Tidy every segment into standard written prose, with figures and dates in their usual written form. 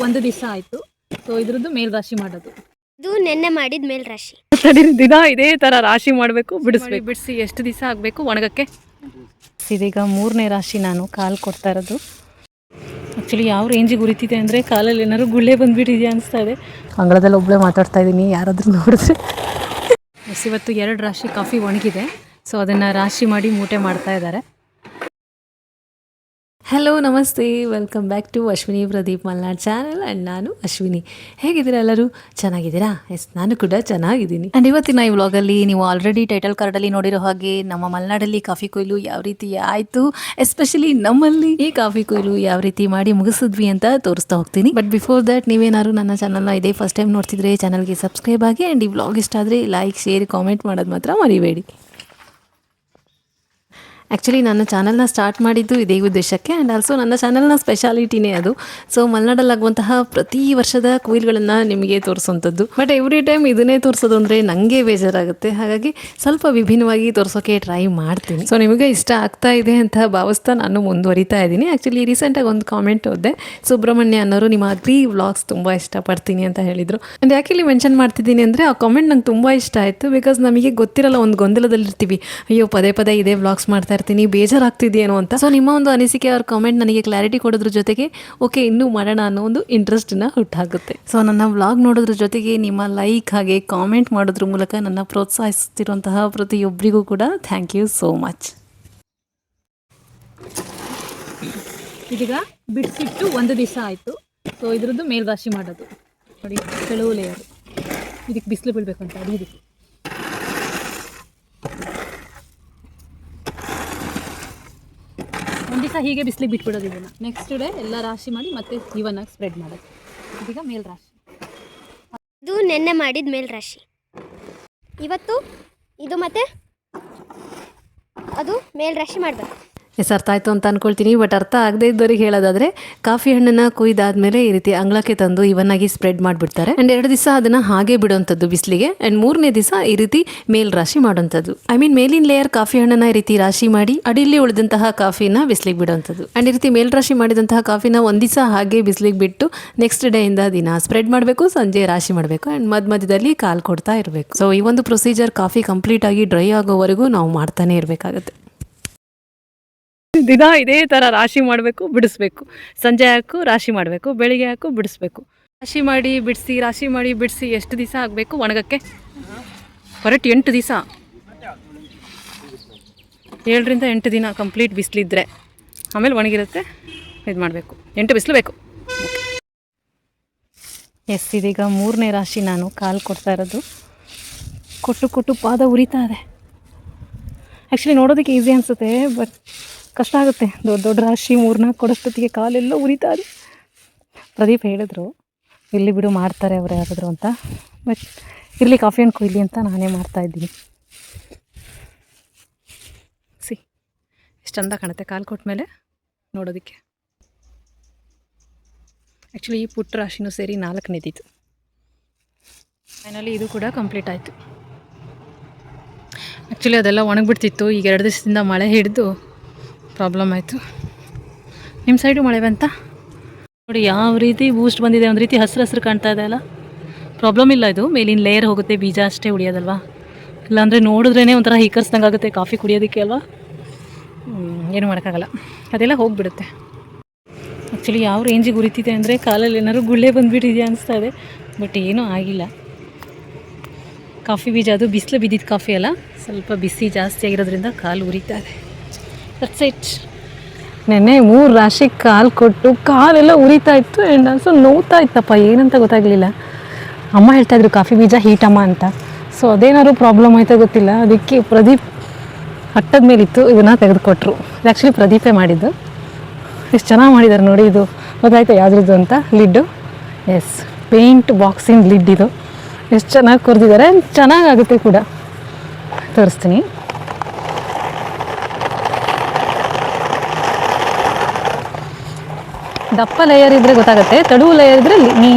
ಒಂದು ದಿವಸ ಆಯಿತು. ಸೊ ಇದ್ರದ್ದು ಮೇಲ್ರಾಶಿ ಮಾಡೋದು. ಇದು ನೆನ್ನೆ ಮಾಡಿದ ಮೇಲ್ ರಾಶಿ. ದಿನ ಇದೇ ಥರ ರಾಶಿ ಮಾಡಬೇಕು, ಬಿಡಿಸಿ ಎಷ್ಟು ದಿವಸ ಆಗಬೇಕು ಒಣಗಕ್ಕೆ. ಇದೀಗ 3ನೇ ರಾಶಿ ನಾನು ಕಾಲು ಕೊಡ್ತಾ ಇರೋದು. ಆ್ಯಕ್ಚುಲಿ ಯಾವ ರೇಂಜಿಗೆ ಉರಿತಿದೆ ಅಂದರೆ ಕಾಲಲ್ಲಿ ಏನಾದ್ರು ಗುಳ್ಳೆ ಬಂದುಬಿಟ್ಟಿದೆಯಾ ಅನಿಸ್ತಾ ಇದೆ. ಅಂಗಳದಲ್ಲಿ ಒಬ್ಬಳೇ ಮಾತಾಡ್ತಾ ಇದ್ದೀನಿ, ಯಾರಾದರೂ ನೋಡಿದ್ರೆ. ಇವತ್ತು 2 ರಾಶಿ ಕಾಫಿ ಒಣಗಿದೆ. ಸೊ ಅದನ್ನು ರಾಶಿ ಮಾಡಿ ಮೂಟೆ ಮಾಡ್ತಾ ಇದ್ದಾರೆ. ಹಲೋ ನಮಸ್ತೆ, welcome back to Ashwini Pradeep Malnad channel. And ನಾನು ಅಶ್ವಿನಿ. ಹೇಗಿದ್ದೀರಾ ಎಲ್ಲರೂ? ಚೆನ್ನಾಗಿದ್ದೀರಾ? ಎಸ್, ನಾನು ಕೂಡ ಚೆನ್ನಾಗಿದ್ದೀನಿ. ಆ್ಯಂಡ್ ಇವತ್ತಿನ ಈ ವ್ಲಾಗಲ್ಲಿ ನೀವು ಆಲ್ರೆಡಿ ಟೈಟಲ್ ಕಾರ್ಡಲ್ಲಿ ನೋಡಿರೋ ಹಾಗೆ ನಮ್ಮ ಮಲೆನಾಡಲ್ಲಿ ಕಾಫಿ ಕೊಯ್ಲು ಯಾವ ರೀತಿ ಆಯಿತು, ಎಸ್ಪೆಷಲಿ ನಮ್ಮಲ್ಲಿ ಈ ಕಾಫಿ ಕೊಯ್ಲು ಯಾವ ರೀತಿ ಮಾಡಿ ಮುಗಿಸಿದ್ವಿ ಅಂತ ತೋರಿಸ್ತಾ ಹೋಗ್ತೀನಿ. ಬಟ್ ಬಿಫೋರ್ ದ್ಯಾಟ್ ನೀವೇನಾದ್ರು ನನ್ನ ಚಾನಲ್ನ ಇದೇ ಫಸ್ಟ್ ಟೈಮ್ ನೋಡ್ತಿದ್ರೆ ಚಾನಲ್ಗೆ ಸಬ್ಸ್ಕ್ರೈಬ್ ಆಗಿ. ಆ್ಯಂಡ್ ಈ ವ್ಲಾಗ್ ಇಷ್ಟ ಆದರೆ ಲೈಕ್, ಶೇರ್, ಕಾಮೆಂಟ್ ಮಾಡೋದು ಮಾತ್ರ ಮರಿಬೇಡಿ. ಆ್ಯಕ್ಚುಲಿ ನನ್ನ ಚಾನಲ್ನ ಸ್ಟಾರ್ಟ್ ಮಾಡಿದ್ದು ಇದೇ ಉದ್ದೇಶಕ್ಕೆ. ಆ್ಯಂಡ್ ಆಲ್ಸೋ ನನ್ನ ಚಾನಲ್ನ ಸ್ಪೆಷಾಲಿಟಿನೇ ಅದು. ಸೊ ಮಲೆನಾಡಲ್ಲಾಗುವಂತಹ ಪ್ರತಿ ವರ್ಷದ ಕೊಯ್ಲುಗಳನ್ನು ನಿಮಗೆ ತೋರಿಸೋಂಥದ್ದು. ಬಟ್ ಎವ್ರಿ ಟೈಮ್ ಇದನ್ನೇ ತೋರಿಸೋದು ಅಂದರೆ ನನಗೆ ಬೇಜಾರಾಗುತ್ತೆ. ಹಾಗಾಗಿ ಸ್ವಲ್ಪ ವಿಭಿನ್ನವಾಗಿ ತೋರಿಸೋಕ್ಕೆ ಟ್ರೈ ಮಾಡ್ತೀನಿ. ಸೊ ನಿಮಗೆ ಇಷ್ಟ ಆಗ್ತಾ ಇದೆ ಅಂತ ಭಾವಿಸ್ತಾ ನಾನು ಮುಂದುವರಿತಾ ಇದ್ದೀನಿ. ಆ್ಯಕ್ಚುಲಿ ರೀಸೆಂಟಾಗಿ ಒಂದು ಕಾಮೆಂಟ್ ಓದಿದೆ. ಸುಬ್ರಹ್ಮಣ್ಯ ಅನ್ನೋರು ನಿಮ್ಮ ಅಗ್ರಿ ವ್ಲಾಗ್ಸ್ ತುಂಬ ಇಷ್ಟಪಡ್ತೀನಿ ಅಂತ ಹೇಳಿದರು. ಆ್ಯಂಡ್ ಯಾಕೆ ಇಲ್ಲಿ ಮೆನ್ಷನ್ ಮಾಡ್ತಿದ್ದೀನಿ ಅಂದರೆ ಆ ಕಾಮೆಂಟ್ ನಂಗೆ ತುಂಬ ಇಷ್ಟ ಆಯಿತು. ಬಿಕಾಸ್ ನಮಗೆ ಗೊತ್ತಿರಲ್ಲ, ಒಂದು ಗೊಂದಲದಲ್ಲಿರ್ತೀವಿ. ಅಯ್ಯೋ ಪದೇ ಪದೇ ಇದೇ ವ್ಲಾಗ್ಸ್ ಮಾಡ್ತಾ ಇರ್ತೀನಿ, ಬೇಜಾರಾಗ್ತಿದೆಯೇನೋ ಅಂತ. ಸೊ ನಿಮ್ಮ ಒಂದು ಅನಿಸಿಕೆ, ಅವ್ರ ಕಾಮೆಂಟ್ ನನಗೆ ಕ್ಲಾರಿಟಿ ಕೊಡೋದ್ರ ಜೊತೆಗೆ ಓಕೆ ಇನ್ನೂ ಮಾಡೋಣ ಅನ್ನೋ ಒಂದು ಇಂಟ್ರೆಸ್ಟನ್ನ ಹುಟ್ಟಾಗುತ್ತೆ. ಸೊ ನನ್ನ ವ್ಲಾಗ್ ನೋಡೋದ್ರ ಜೊತೆಗೆ ನಿಮ್ಮ ಲೈಕ್ ಹಾಗೆ ಕಾಮೆಂಟ್ ಮಾಡೋದ್ರ ಮೂಲಕ ನನ್ನ ಪ್ರೋತ್ಸಾಹಿಸ್ತಿರುವಂತಹ ಪ್ರತಿಯೊಬ್ಬರಿಗೂ ಕೂಡ ಥ್ಯಾಂಕ್ ಯು ಸೋ ಮಚ್. ಇದೀಗ ಬಿಡಿಸಿಟ್ಟು ಒಂದು ದಿವಸ ಆಯಿತು. ಸೊ ಇದ್ರದ್ದು ಮೇಲ್ರಾಶಿ ಮಾಡೋದು ನೋಡಿ, ಕೆಲವು ಲೇಯರ್. ಇದಕ್ಕೆ ಬಿಸಿಲು ಬೀಳ್ಬೇಕಂತ ಇದಕ್ಕೆ ಒಂದು ದಿವಸ ಹೀಗೆ ಬಿಸಿಲಿಗೆ ಬಿಟ್ಬಿಡೋದು. ಇದನ್ನು ನೆಕ್ಸ್ಟ್ ಡೇ ಎಲ್ಲ ರಾಶಿ ಮಾಡಿ ಮತ್ತೆ ಇವನ್ನಾಗಿ ಸ್ಪ್ರೆಡ್ ಮಾಡೋದು. ಇದೀಗ ಮೇಲ್ ರಾಶಿ. ಇದು ನೆನ್ನೆ ಮಾಡಿದ ಮೇಲ್ ರಾಶಿ. ಇವತ್ತು ಇದು ಮತ್ತೆ ಅದು ಮೇಲ್ ರಾಶಿ ಮಾಡಬೇಕು. ಎಸ್, ಅರ್ಥ ಆಯಿತು ಅಂತ ಅಂದ್ಕೊಳ್ತೀನಿ. ಬಟ್ ಅರ್ಥ ಆಗದೇ ಇದ್ದವ್ರಿಗೆ ಹೇಳೋದಾದರೆ, ಕಾಫಿ ಹಣ್ಣನ್ನು ಕೊಯ್ದಾದ್ಮೇಲೆ ಈ ರೀತಿ ಅಂಗಳಕ್ಕೆ ತಂದು ಇವನ್ನಾಗಿ ಸ್ಪ್ರೆಡ್ ಮಾಡಿಬಿಡ್ತಾರೆ. ಆ್ಯಂಡ್ 2 ದಿವಸ ಅದನ್ನು ಹಾಗೆ ಬಿಡುವಂಥದ್ದು ಬಿಸಿಲಿಗೆ. ಆ್ಯಂಡ್ 3ನೇ ದಿವಸ ಈ ರೀತಿ ಮೇಲ್ ರಾಶಿ ಮಾಡುವಂಥದ್ದು. ಐ ಮೀನ್ ಮೇಲಿನ ಲೇಯರ್ ಕಾಫಿ ಹಣ್ಣನ್ನು ಈ ರೀತಿ ರಾಶಿ ಮಾಡಿ ಅಡಿಯಲ್ಲಿ ಉಳಿದಂತಹ ಕಾಫಿನ ಬಿಸಿಲಿಗೆ ಬಿಡುವಂಥದ್ದು. ಆ್ಯಂಡ್ ಈ ರೀತಿ ಮೇಲ್ ರಾಶಿ ಮಾಡಿದಂತಹ ಕಾಫಿನ ಒಂದು ದಿವಸ ಹಾಗೆ ಬಿಸಿಲಿಗೆ ಬಿಟ್ಟು ನೆಕ್ಸ್ಟ್ ಡೇಯಿಂದ ದಿನ ಸ್ಪ್ರೆಡ್ ಮಾಡಬೇಕು, ಸಂಜೆ ರಾಶಿ ಮಾಡಬೇಕು. ಆ್ಯಂಡ್ ಮಧ್ಯದಲ್ಲಿ ಕಾಲು ಕೊಡ್ತಾ ಇರಬೇಕು. ಸೊ ಈ ಒಂದು ಪ್ರೊಸೀಜರ್ ಕಾಫಿ ಕಂಪ್ಲೀಟ್ ಆಗಿ ಡ್ರೈ ಆಗೋವರೆಗೂ ನಾವು ಮಾಡ್ತಾನೆ ಇರಬೇಕಾಗುತ್ತೆ. ದಿನ ಇದೇ ಥರ ರಾಶಿ ಮಾಡಬೇಕು, ಬಿಡಿಸ್ಬೇಕು. ಸಂಜೆ ಹಾಕು ರಾಶಿ ಮಾಡಬೇಕು, ಬೆಳಿಗ್ಗೆ ಹಾಕು ಬಿಡಿಸ್ಬೇಕು. ರಾಶಿ ಮಾಡಿ ಬಿಡಿಸಿ, ರಾಶಿ ಮಾಡಿ ಬಿಡಿಸಿ ಎಷ್ಟು ದಿವಸ ಆಗಬೇಕು ಒಣಗಕ್ಕೆ? ಕರೆಕ್ಟ್ 8 ದಿವಸ, 7 ರಿಂದ 8 ದಿನ ಕಂಪ್ಲೀಟ್ ಬಿಸಿಲಿದ್ರೆ ಆಮೇಲೆ ಒಣಗಿರುತ್ತೆ. ಇದು ಮಾಡಬೇಕು, 8 ಬಿಸಿಲು ಬೇಕು. ಎಸ್, ಇದೀಗ 3ನೇ ರಾಶಿ ನಾನು ಕಾಲು ಕೊಡ್ತಾ ಇರೋದು. ಕೊಟ್ಟು ಪಾದ ಉರಿತಾ ಇದೆ. ಆ್ಯಕ್ಚುಲಿ ನೋಡೋದಕ್ಕೆ ಈಸಿ ಅನಿಸುತ್ತೆ, ಬಟ್ ಕಷ್ಟ ಆಗುತ್ತೆ. ದೊಡ್ಡ ರಾಶಿ 3-4 ಕೊಡೋಷ್ಟೊತ್ತಿಗೆ ಕಾಲೆಲ್ಲ ಉರಿತಾ ಇದೆ. ಪ್ರದೀಪ್ ಹೇಳಿದ್ರು ಇಲ್ಲಿ ಬಿಡು ಮಾಡ್ತಾರೆ ಅವ್ರು ಯಾರಾದರೂ ಅಂತ. ಬಟ್ ಇರಲಿ, ಕಾಫಿ ಹಣ್ಣು ಕೊಯ್ಲಿ ಅಂತ ನಾನೇ ಮಾಡ್ತಾಯಿದ್ದೀನಿ. ಎಷ್ಟು ಚಂದ ಕಾಣುತ್ತೆ ಕಾಲು ಕೊಟ್ಟ ಮೇಲೆ ನೋಡೋದಕ್ಕೆ. ಆ್ಯಕ್ಚುಲಿ ಈ ಪುಟ್ಟ ರಾಶಿನೂ ಸೇರಿ 4ನೇದಿತ್ತು. ಫೈನಲಿ ಇದು ಕೂಡ ಕಂಪ್ಲೀಟ್ ಆಯಿತು. ಆ್ಯಕ್ಚುಲಿ ಅದೆಲ್ಲ ಒಣಗಿಬಿಡ್ತಿತ್ತು. ಈಗ 2 ದಿವಸದಿಂದ ಮಳೆ ಹಿಡಿದು ಪ್ರಾಬ್ಲಮ್ ಆಯಿತು. ನಿಮ್ಮ ಸೈಡು ಮಳೆ ಬಂತ ನೋಡಿ, ಯಾವ ರೀತಿ ಬೂಸ್ಟ್ ಬಂದಿದೆ. ಒಂದು ರೀತಿ ಹಸಿರು ಕಾಣ್ತಾ ಇದೆ ಅಲ್ಲ. ಪ್ರಾಬ್ಲಮ್ ಇಲ್ಲ, ಇದು ಮೇಲಿನ ಲೇಯರ್ ಹೋಗುತ್ತೆ, ಬೀಜ ಅಷ್ಟೇ ಉಳಿಯೋದಲ್ವಾ. ಇಲ್ಲಾಂದರೆ ನೋಡಿದ್ರೇ ಒಂಥರ ಹೀಕರ್ಸ್ದಂಗೆ ಆಗುತ್ತೆ ಕಾಫಿ ಕುಡಿಯೋದಕ್ಕೆ ಅಲ್ವಾ. ಏನು ಮಾಡೋಕ್ಕಾಗಲ್ಲ, ಅದೆಲ್ಲ ಹೋಗಿಬಿಡುತ್ತೆ. ಆ್ಯಕ್ಚುಲಿ ಯಾವ ರೇಂಜಿಗೆ ಉರಿತಿದೆ ಅಂದರೆ ಕಾಲಲ್ಲಿ ಏನಾದ್ರು ಗುಳ್ಳೆ ಬಂದುಬಿಟ್ಟಿದೆಯಾ ಅನಿಸ್ತಾ ಇದೆ. ಬಟ್ ಏನೂ ಆಗಿಲ್ಲ. ಕಾಫಿ ಬೀಜ ಅದು ಬಿಸಿಲು ಬಿದ್ದಿದ್ದು ಕಾಫಿ ಅಲ್ಲ, ಸ್ವಲ್ಪ ಬಿಸಿ ಜಾಸ್ತಿ ಆಗಿರೋದ್ರಿಂದ ಕಾಲು ಉರಿತಾ ಇದೆ. That's it. ನೆನ್ನೆ 3 ರಾಶಿ ಕಾಲು ಕೊಟ್ಟು ಕಾಲೆಲ್ಲ ಉರಿತಾ ಇತ್ತು. ಆ್ಯಂಡ್ ಆಲ್ಸೋ ನೋವ್ತಾ ಇತ್ತಪ್ಪ, ಏನಂತ ಗೊತ್ತಾಗಲಿಲ್ಲ. ಅಮ್ಮ ಹೇಳ್ತಾಯಿದ್ರು ಕಾಫಿ ಬೀಜ ಹೀಟಮ್ಮ ಅಂತ. ಸೊ ಅದೇನಾದ್ರು ಪ್ರಾಬ್ಲಮ್ ಆಯ್ತಾ ಗೊತ್ತಿಲ್ಲ. ಅದಕ್ಕೆ ಪ್ರದೀಪ್ ಹಟ್ಟದ ಮೇಲಿತ್ತು, ಇದನ್ನು ತೆಗೆದುಕೊಟ್ರು. ಇದು ಆ್ಯಕ್ಚುಲಿ ಪ್ರದೀಪೇ ಮಾಡಿದ್ದು. ಎಷ್ಟು ಚೆನ್ನಾಗಿ ಮಾಡಿದ್ದಾರೆ ನೋಡಿ. ಇದು ಗೊತ್ತಾಯ್ತಾ ಯಾವುದ್ರದ್ದು ಅಂತ? ಲಿಡ್ಡು. ಎಸ್, ಪೇಂಟ್ ಬಾಕ್ಸಿನ ಲಿಡ್ ಇದು. ಎಷ್ಟು ಚೆನ್ನಾಗಿ ಕೊರೆದಿದ್ದಾರೆ, ಚೆನ್ನಾಗಾಗುತ್ತೆ ಕೂಡ. ತೋರಿಸ್ತೀನಿ. ದಪ್ಪ ಲೇಯರ್ ಇದ್ದರೆ ಗೊತ್ತಾಗುತ್ತೆ, ತಡುವು ಲೇಯರ್ ಇದ್ದರೆ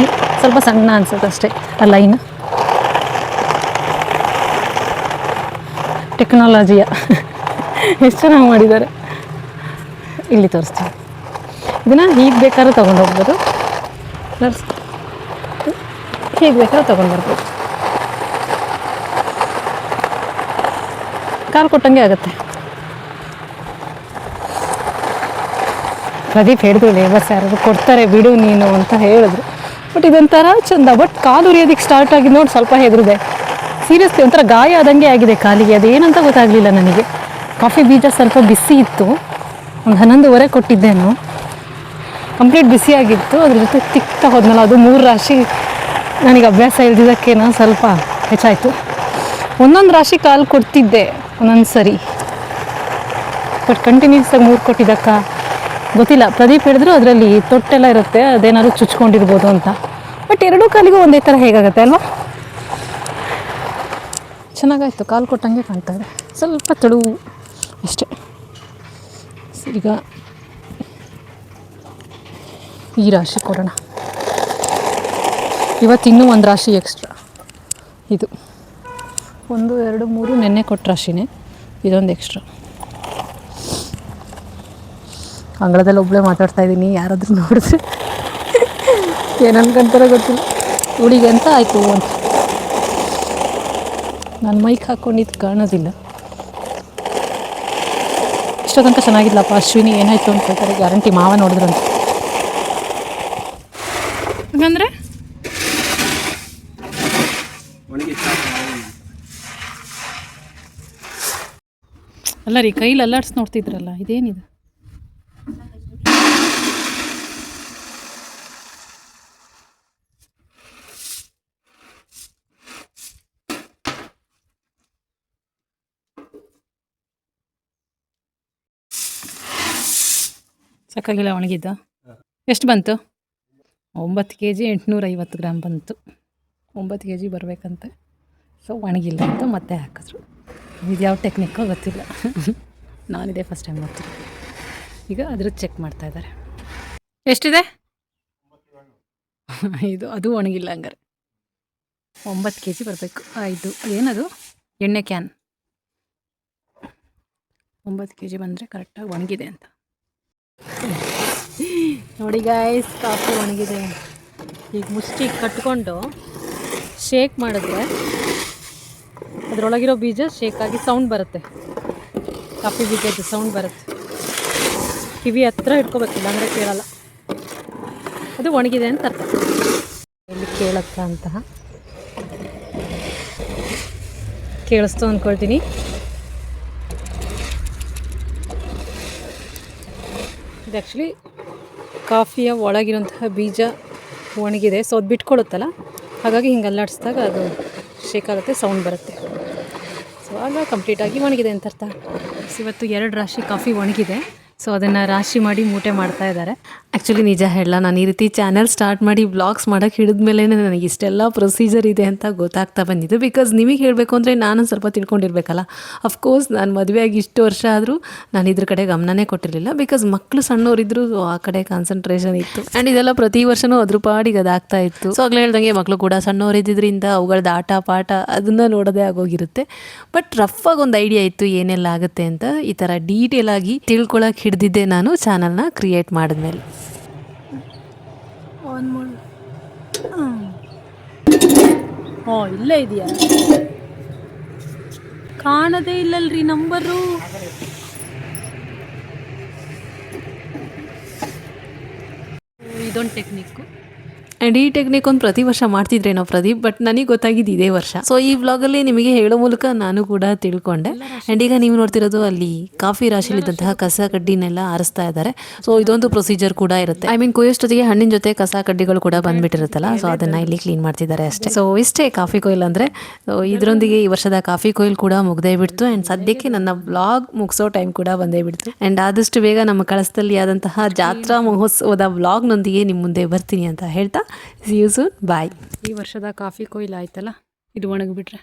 ಸ್ವಲ್ಪ ಸಣ್ಣ ಅನ್ಸುತ್ತೆ ಅಷ್ಟೇ ಆ ಲೈನ್. ಟೆಕ್ನಾಲಜಿಯ ಎಷ್ಟು ಚೆನ್ನಾಗಿ ಮಾಡಿದ್ದಾರೆ. ಇಲ್ಲಿ ತೋರಿಸ್ತೀನಿ. ಇದನ್ನು ಹೀಗೆ ಬೇಕಾದ್ರೂ ತೊಗೊಂಡು ಹೋಗ್ಬೋದು. ನರ್ಸ್ ಹೇಗೆ ಬೇಕಾದ್ರೆ ತೊಗೊಂಡ್ಬರ್ಬೋದು. ಕಾಲು ಕೊಟ್ಟಂಗೆ ಆಗುತ್ತೆ. ಪ್ರದೀಪ್ ಹೇಳಿದ್ರು ಲೇಬರ್ಸ್ ಯಾರಾದ್ರು ಕೊಡ್ತಾರೆ ಬಿಡು ನೀನು ಅಂತ ಹೇಳಿದ್ರು. ಬಟ್ ಇದೊಂಥರ ಚಂದ. ಬಟ್ ಕಾಲು ಉರಿಯೋದಕ್ಕೆ ಸ್ಟಾರ್ಟ್ ಆಗಿ ನೋಡಿ ಸ್ವಲ್ಪ ಹೆದರಿದೆ. ಸೀರಿಯಸ್ಲಿ ಒಂಥರ ಗಾಯ ಆದಂಗೆ ಆಗಿದೆ ಕಾಲಿಗೆ. ಅದೇನಂತ ಗೊತ್ತಾಗಲಿಲ್ಲ ನನಗೆ. ಕಾಫಿ ಬೀಜ ಸ್ವಲ್ಪ ಬಿಸಿ ಇತ್ತು, ಒಂದು 11:30 ಕೊಟ್ಟಿದ್ದೇನು, ಕಂಪ್ಲೀಟ್ ಬಿಸಿಯಾಗಿತ್ತು. ಅದ್ರ ಜೊತೆ ತಿಕ್ತಾ ಹೋದ್ನಲ್ಲ, ಅದು 3 ರಾಶಿ ನನಗೆ ಅಭ್ಯಾಸ ಇಲ್ದಿದ್ದಕ್ಕೇನೋ ಸ್ವಲ್ಪ ಹೆಚ್ಚಾಯಿತು. ಒಂದೊಂದು ರಾಶಿ ಕಾಲು ಕೊಡ್ತಿದ್ದೆ ಒಂದೊಂದು ಸರಿ, ಬಟ್ ಕಂಟಿನ್ಯೂಸ್ ಆಗಿ 3 ಕೊಟ್ಟಿದ್ದಕ್ಕ ಗೊತ್ತಿಲ್ಲ. ಪ್ರದೀಪ್ ಹೇಳಿದ್ರು ಅದರಲ್ಲಿ ತೊಟ್ಟೆಲ್ಲ ಇರುತ್ತೆ, ಅದೇನಾದ್ರು ಚುಚ್ಕೊಂಡಿರ್ಬೋದು ಅಂತ. ಬಟ್ 2 ಕಾಲಿಗೂ ಒಂದೇ ಥರ ಹೇಗಾಗುತ್ತೆ ಅಲ್ವಾ? ಚೆನ್ನಾಗಾಯಿತು, ಕಾಲು ಕೊಟ್ಟಂಗೆ ಕಾಣ್ತಾ ಇದೆ. ಸ್ವಲ್ಪ ತೆಳುವು ಅಷ್ಟೇ. ಈಗ ಈ ರಾಶಿ ಕೊಡೋಣ. ಇವತ್ತಿನ್ನೂ ಒಂದು ರಾಶಿ ಎಕ್ಸ್ಟ್ರಾ. ಇದು 1 2 3 ನೆನ್ನೆ ಕೊಟ್ಟ ರಾಶಿನೇ, ಇದೊಂದು ಎಕ್ಸ್ಟ್ರಾ. ಅಂಗಳದಲ್ಲಿ ಒಬ್ಬಳೇ ಮಾತಾಡ್ತಾ ಇದ್ದೀನಿ, ಯಾರಾದರೂ ನೋಡಿದ್ರೆ ಏನು ಅನ್ಕೊಂತಾರೋ ಗೊತ್ತಿಲ್ಲ. ಹುಡುಗಿ ಅಂತ ಆಯಿತು ಅಂತ. ನಾನು ಮೈಕ್ ಹಾಕ್ಕೊಂಡಿದ್ದು ಕಾಣೋದಿಲ್ಲ. ಇಷ್ಟೋ ತನಕ ಚೆನ್ನಾಗಿಲ್ಲಪ್ಪ ಅಶ್ವಿನಿ, ಏನಾಯಿತು ಅಂತ ಹೇಳ್ತಾರೆ. ಗ್ಯಾರಂಟಿ ಮಾವ ನೋಡಿದ್ರಂತ. ಹಂಗಂದ್ರೆ ಅಲ್ಲ ರೀ, ಕೈಲಿ ಅಲ್ಲಾಡ್ಸಿ ನೋಡ್ತಿದ್ರಲ್ಲ, ಇದೇನಿದೆ? ಸಾಕಾಗಿಲ್ಲ ಒಣಗಿದ್ದ? ಎಷ್ಟು ಬಂತು? 9 kg 850 ಗ್ರಾಮ್ ಬಂತು. 9 kg ಬರಬೇಕಂತೆ. ಸೊ ಒಣಗಿಲ್ಲ ಅಂತ ಮತ್ತೆ ಹಾಕಿದ್ರು. ಇದು ಯಾವ ಟೆಕ್ನಿಕ್ಕೋ ಗೊತ್ತಿಲ್ಲ. ನಾನಿದೆ ಫಸ್ಟ್ ಟೈಮ್ ನೋಡ್ತೀನಿ. ಈಗ ಅದ್ರದ್ದು ಚೆಕ್ ಮಾಡ್ತಾ ಇದ್ದಾರೆ. ಎಷ್ಟಿದೆ? ಅದು ಒಣಗಿಲ್ಲ ಹಂಗಾರೆ. 9 kg ಬರಬೇಕು. ಇದು ಏನದು? ಎಣ್ಣೆ ಕ್ಯಾನ್. 9 kg ಬಂದರೆ ಕರೆಕ್ಟಾಗಿ ಒಣಗಿದೆ ಅಂತ ನೋಡಿ ಗಾಯ್ಸ್. ಕಾಫಿ ಒಣಗಿದೆ. ಈಗ ಮುಷ್ಟಿ ಕಟ್ಕೊಂಡು ಶೇಕ್ ಮಾಡಿದ್ರೆ ಅದರೊಳಗಿರೋ ಬೀಜ ಶೇಕ್ ಆಗಿ ಸೌಂಡ್ ಬರುತ್ತೆ. ಕಾಫಿ ಬೀಜದ್ದು ಸೌಂಡ್ ಬರುತ್ತೆ. ಕಿವಿ ಹತ್ರ ಇಟ್ಕೋಬೇಕಿಲ್ಲ ಅಂದರೆ ಕೇಳಲ್ಲ. ಅದು ಒಣಗಿದೆ ಅಂತ ಅರ್ಥ. ಇಲ್ಲಿ ಕೇಳತ್ತ ಅಂತಹ ಕೇಳಿಸ್ತು ಅಂದ್ಕೊಳ್ತೀನಿ. ಇದು ಆ್ಯಕ್ಚುಲಿ ಕಾಫಿಯ ಒಳಗಿರೋಂತಹ ಬೀಜ ಒಣಗಿದೆ. ಸೊ ಅದು ಬಿಟ್ಕೊಳ್ಳುತ್ತಲ್ಲ, ಹಾಗಾಗಿ ಹಿಂಗೆ ಅಲ್ಲಾಡಿಸಿದಾಗ ಅದು ಶೇಕ್ ಆಗುತ್ತೆ, ಸೌಂಡ್ ಬರುತ್ತೆ. ಸೊ ಆಗ ಕಂಪ್ಲೀಟಾಗಿ ಒಣಗಿದೆ ಅಂತ ಅರ್ಥ. ಇವತ್ತು 2 ರಾಶಿ ಕಾಫಿ ಒಣಗಿದೆ. ಸೊ ಅದನ್ನು ರಾಶಿ ಮಾಡಿ ಮೂಟೆ ಮಾಡ್ತಾ ಇದ್ದಾರೆ. ಆ್ಯಕ್ಚುಲಿ ನಿಜ ಹೇಳಲ್ಲ, ನಾನು ಈ ರೀತಿ ಚಾನಲ್ ಸ್ಟಾರ್ಟ್ ಮಾಡಿ ವ್ಲಾಗ್ಸ್ ಮಾಡೋಕ್ಕೆ ಹಿಡಿದ್ಮೇಲೆ ನನಗೆ ಇಷ್ಟೆಲ್ಲ ಪ್ರೊಸೀಜರ್ ಇದೆ ಅಂತ ಗೊತ್ತಾಗ್ತಾ ಬಂದಿದ್ದು. ಬಿಕಾಸ್ ನಿಮಗೆ ಹೇಳಬೇಕು ಅಂದರೆ ನಾನು ಸ್ವಲ್ಪ ತಿಳ್ಕೊಂಡಿರ್ಬೇಕಲ್ಲ. ಅಫ್ಕೋರ್ಸ್ ನಾನು ಮದುವೆಯಾಗಿ ಇಷ್ಟು ವರ್ಷ ಆದರೂ ನಾನು ಇದ್ರ ಕಡೆ ಗಮನನೇ ಕೊಟ್ಟಿರಲಿಲ್ಲ. ಬಿಕಾಸ್ ಮಕ್ಕಳು ಸಣ್ಣವರಿದ್ದರು, ಆ ಕಡೆ ಕಾನ್ಸಂಟ್ರೇಷನ್ ಇತ್ತು. ಆ್ಯಂಡ್ ಇದೆಲ್ಲ ಪ್ರತಿ ವರ್ಷವೂ ಅದ್ರ ಪಾಡಿಗೆ ಅದಾಗ್ತಾ ಇತ್ತು. ಸೊ ಆಗಲೇ ಹೇಳ್ದಂಗೆ ಮಕ್ಕಳು ಕೂಡ ಸಣ್ಣವರಿದ್ದರಿಂದ ಅವುಗಳದ್ದು ಆಟ ಪಾಠ ಅದನ್ನು ನೋಡೋದೇ ಆಗೋಗಿರುತ್ತೆ. ಬಟ್ ರಫಾಗಿ ಒಂದು ಐಡಿಯಾ ಇತ್ತು ಏನೆಲ್ಲ ಆಗುತ್ತೆ ಅಂತ. ಈ ಥರ ಡೀಟೇಲ್ ಆಗಿ ತಿಳ್ಕೊಳಕ್ಕೆ ಹಿಡಿದಿದ್ದೆ ನಾನು ಚಾನಲ್ನ ಕ್ರಿಯೇಟ್ ಮಾಡಿದ್ಮೇಲೆ. ಇಲ್ಲೇ ಇದೆಯಾ? ಕಾಣದೇ ಇಲ್ಲಲ್ರಿ ನಂಬರು. ಇದೊಂದು ಟೆಕ್ನಿಕ್ಕು. ಆ್ಯಂಡ್ ಈ ಟೆಕ್ನಿಕ್ ಒಂದು ಪ್ರತಿ ವರ್ಷ ಮಾಡ್ತಿದ್ರೇನೋ ಪ್ರದೀಪ್, ಬಟ್ ನನಗೆ ಗೊತ್ತಾಗಿದ್ದು ಇದೇ ವರ್ಷ. ಸೊ ಈ ವ್ಲಾಗಲ್ಲಿ ನಿಮಗೆ ಹೇಳೋ ಮೂಲಕ ನಾನು ಕೂಡ ತಿಳ್ಕೊಂಡೆ. ಆ್ಯಂಡ್ ಈಗ ನೀವು ನೋಡ್ತಿರೋದು ಅಲ್ಲಿ ಕಾಫಿ ರಾಶಿಲಿದ್ದಂತಹ ಕಸ ಕಡ್ಡಿನೆಲ್ಲ ಆರಿಸ್ತಾ ಇದ್ದಾರೆ. ಸೊ ಇದೊಂದು ಪ್ರೊಸೀಜರ್ ಕೂಡ ಇರುತ್ತೆ. ಐ ಮೀನ್ ಕೊಯ್ಯೋಷ್ಟೊತ್ತಿಗೆ ಹಣ್ಣಿನ ಜೊತೆ ಕಸ ಕಡ್ಡಿಗಳು ಕೂಡ ಬಂದ್ಬಿಟ್ಟಿರುತ್ತಲ್ಲ, ಸೊ ಅದನ್ನು ಇಲ್ಲಿ ಕ್ಲೀನ್ ಮಾಡ್ತಿದ್ದಾರೆ ಅಷ್ಟೇ. ಸೊ ಇಷ್ಟೇ ಕಾಫಿ ಕೊಯ್ಲ್ ಅಂದರೆ. ಸೊ ಇದರೊಂದಿಗೆ ಈ ವರ್ಷದ ಕಾಫಿ ಕೊಯ್ಲ್ ಕೂಡ ಮುಗ್ದೇ ಬಿಡ್ತು. ಆ್ಯಂಡ್ ಸದ್ಯಕ್ಕೆ ನನ್ನ ವ್ಲಾಗ್ ಮುಗಿಸೋ ಟೈಮ್ ಕೂಡ ಬಂದೇ ಬಿಡ್ತು. ಆ್ಯಂಡ್ ಆದಷ್ಟು ಬೇಗ ನಮ್ಮ ಕಳಸದಲ್ಲಿ ಆದಂತಹ ಜಾತ್ರಾ ಮಹೋತ್ಸವದ ವ್ಲಾಗ್ನೊಂದಿಗೆ ನಿಮ್ಮ ಮುಂದೆ ಬರ್ತೀನಿ ಅಂತ ಹೇಳ್ತಾ see you soon. ಬಾಯ್. ಈ ವರ್ಷದ ಕಾಫಿ ಕೊಯ್ಲು ಆಯ್ತಲ್ಲ, ಇದು ಒಣಗಿಬಿಟ್ರೆ